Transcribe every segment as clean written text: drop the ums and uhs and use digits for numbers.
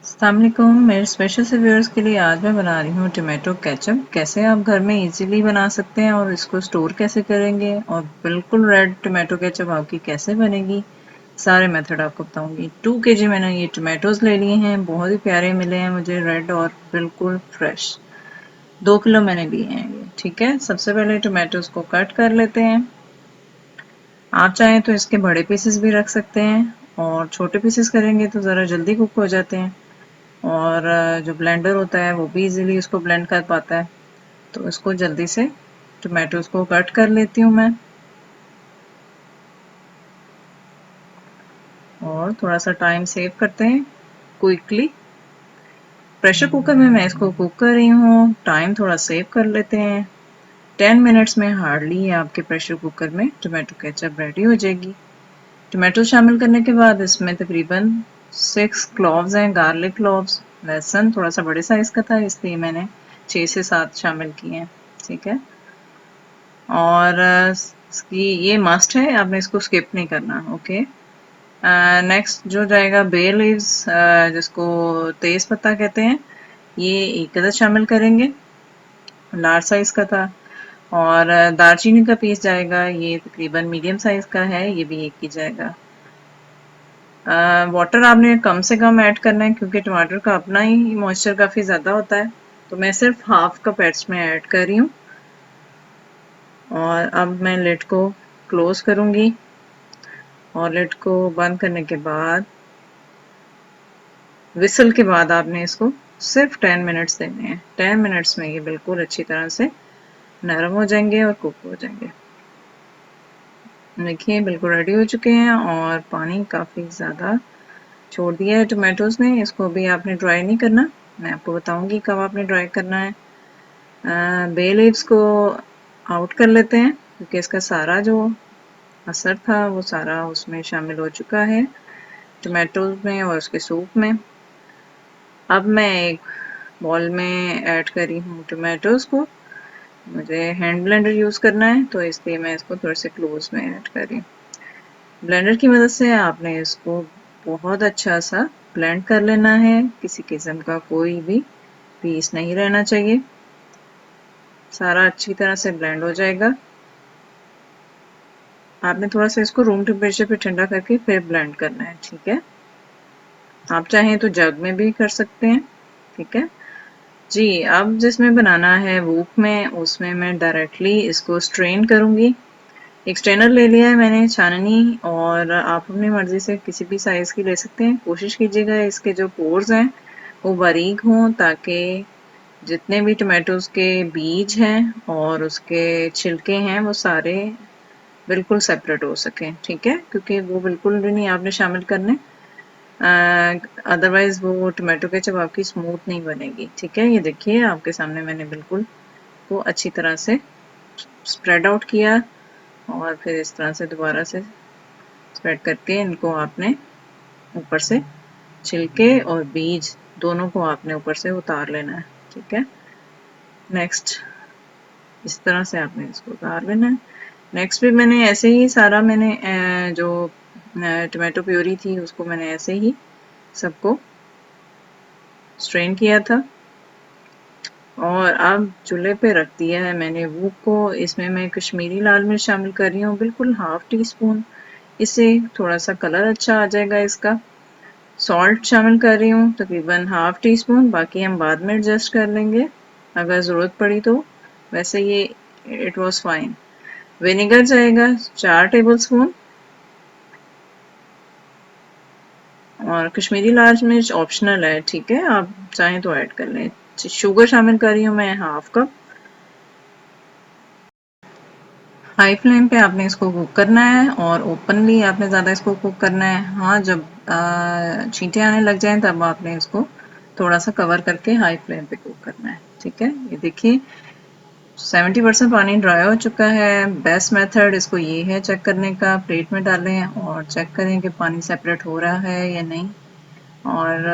अस्सलाम वालेकुम। मेरे स्पेशल से व्यूअर्स के लिए आज मैं बना रही हूँ टमाटो केचप। कैसे आप घर में इजीली बना सकते हैं और इसको स्टोर कैसे करेंगे और बिल्कुल रेड टमाटो केचप आपकी कैसे बनेगी, सारे मेथड आपको बताऊंगी। 2 केजी मैंने ये टमाटोज ले लिए हैं, बहुत ही प्यारे मिले हैं मुझे, रेड और बिल्कुल फ्रेश। 2 किलो मैंने लिए हैं ये। ठीक है, सबसे पहले टमाटोज को कट कर लेते हैं। आप चाहें तो इसके बड़े पीसेस भी रख सकते हैं और छोटे पीसेस करेंगे तो ज़रा जल्दी कुक हो जाते हैं और जो ब्लेंडर होता है वो भी इजीली उसको ब्लेंड कर पाता है। तो इसको जल्दी से टमाटोज को कट कर लेती हूँ मैं और थोड़ा सा टाइम सेव करते हैं क्विकली। प्रेशर कुकर में मैं इसको कुक कर रही हूँ, टाइम थोड़ा सेव कर लेते हैं। 10 मिनट्स में हार्डली आपके प्रेशर कुकर में टमाटो केचप रेडी हो जाएगी। टमाटो शामिल करने के बाद इसमें तकरीबन 6 क्लोव्स हैं, गार्लिक क्लोव्स। लहसुन थोड़ा सा बड़े साइज का था इसलिए मैंने 6 से 7 शामिल किए हैं। ठीक है, और इसकी ये मस्ट है, आपने इसको स्किप नहीं करना। ओके, नेक्स्ट जो जाएगा बे लीव्स, जिसको तेज पत्ता कहते हैं, ये एक अदद शामिल करेंगे, लार्ज साइज का था। और दालचीनी का पीस जाएगा, ये तकरीबन मीडियम साइज का है, ये भी एक ही जाएगा। वाटर आपने कम से कम ऐड करना है क्योंकि टमाटर का अपना ही मॉइस्चर काफ़ी ज़्यादा होता है। तो मैं सिर्फ हाफ कप इसमें ऐड कर रही हूँ और अब मैं लिड को क्लोज करूँगी और लिड को बंद करने के बाद विसल के बाद आपने इसको सिर्फ 10 मिनट्स देने हैं। 10 मिनट्स में ये बिल्कुल अच्छी तरह से नरम हो जाएंगे और कुक हो जाएंगे। देखिए बिल्कुल रेडी हो चुके हैं और पानी काफ़ी ज़्यादा छोड़ दिया है टमाटोज ने। इसको अभी आपने ड्राई नहीं करना, मैं आपको बताऊंगी कब आपने ड्राई करना है। बे लीव्स को आउट कर लेते हैं क्योंकि इसका सारा जो असर था वो सारा उसमें शामिल हो चुका है, टमाटोज में और उसके सूप में। अब मैं एक बॉल में ऐड करी हूँ टमाटोज को। मुझे हैंड ब्लेंडर यूज़ करना है तो इसलिए मैं इसको थोड़े से क्लोज में ऐड कर रही हूँ। ब्लेंडर की मदद से आपने इसको बहुत अच्छा सा ब्लेंड कर लेना है, किसी किस्म का कोई भी पीस नहीं रहना चाहिए, सारा अच्छी तरह से ब्लेंड हो जाएगा। आपने थोड़ा सा इसको रूम टेम्परेचर पे ठंडा करके फिर ब्लेंड करना है। ठीक है, आप चाहें तो जग में भी कर सकते हैं। ठीक है जी, अब जिसमें बनाना है वूक में, उसमें मैं डायरेक्टली इसको स्ट्रेन करूंगी। एक स्ट्रेनर ले लिया है मैंने, छाननी, और आप अपनी मर्जी से किसी भी साइज की ले सकते हैं। कोशिश कीजिएगा इसके जो पोर्स हैं वो बारीक हों ताकि जितने भी टमाटोज के बीज हैं और उसके छिलके हैं वो सारे बिल्कुल सेपरेट हो सकें। ठीक है, क्योंकि वो बिल्कुल भी नहीं आपने शामिल करने, अदरवाइज वो टमाटो केचप आपकी स्मूथ नहीं बनेगी। ठीक है, ये देखिए आपके सामने मैंने बिल्कुल वो अच्छी तरह से स्प्रेड आउट किया और फिर इस तरह से दोबारा से स्प्रेड करके इनको आपने ऊपर से छिलके और बीज दोनों को आपने ऊपर से उतार लेना है। ठीक है, नेक्स्ट इस तरह से आपने इसको उतार लेना है। नेक्स्ट भी मैंने ऐसे ही सारा मैंने जो टमाटो प्योरी थी उसको मैंने ऐसे ही सबको स्ट्रेन किया था और अब चूल्हे पे रख दिया है मैंने वूक को। इसमें मैं कश्मीरी लाल मिर्च शामिल कर रही हूँ, बिल्कुल हाफ टी स्पून, इससे थोड़ा सा कलर अच्छा आ जाएगा इसका। सॉल्ट शामिल कर रही हूँ तकरीबन हाफ टी स्पून, बाकी हम बाद में एडजस्ट कर लेंगे अगर ज़रूरत पड़ी तो, वैसे ये इट वॉज फाइन। विनेगर जाएगा 4 टेबल स्पून और कश्मीरी लाल मिर्च ऑप्शनल है। ठीक है, आप चाहें तो ऐड कर लें। शुगर शामिल कर रही हूँ मैं हाफ कप। हाई फ्लेम पे आपने इसको कुक करना है और ओपनली आपने ज़्यादा इसको कुक करना है। हाँ, जब छींटे आने लग जाएं तब आपने इसको थोड़ा सा कवर करके हाई फ्लेम पे कुक करना है। ठीक है, ये देखिए 70% पानी ड्राई हो चुका है। बेस्ट मेथड इसको ये है चेक करने का, प्लेट में डालें और चेक करें कि पानी सेपरेट हो रहा है या नहीं। और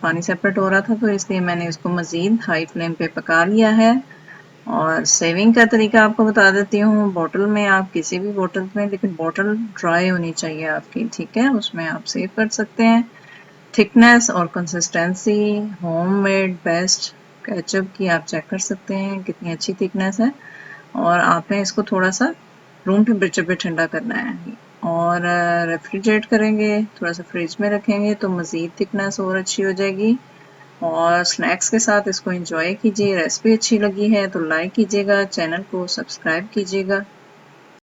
पानी सेपरेट हो रहा था तो इसलिए मैंने इसको मज़ीद हाई फ्लेम पे पका लिया है। और सेविंग का तरीका आपको बता देती हूँ, बॉटल में आप किसी भी बॉटल में, लेकिन बॉटल ड्राई होनी चाहिए आपकी। ठीक है, उसमें आप सेव कर सकते हैं। थिकनेस और कंसिस्टेंसी होममेड बेस्ट केचप की आप चेक कर सकते हैं कितनी अच्छी थिकनेस है। और आपने इसको थोड़ा सा रूम टेम्परेचर पे ठंडा करना है और रेफ्रिजरेट करेंगे, थोड़ा सा फ्रिज में रखेंगे तो मज़ीद थिकनेस और अच्छी हो जाएगी। और स्नैक्स के साथ इसको एंजॉय कीजिए। रेसिपी अच्छी लगी है तो लाइक कीजिएगा, चैनल को सब्सक्राइब कीजिएगा।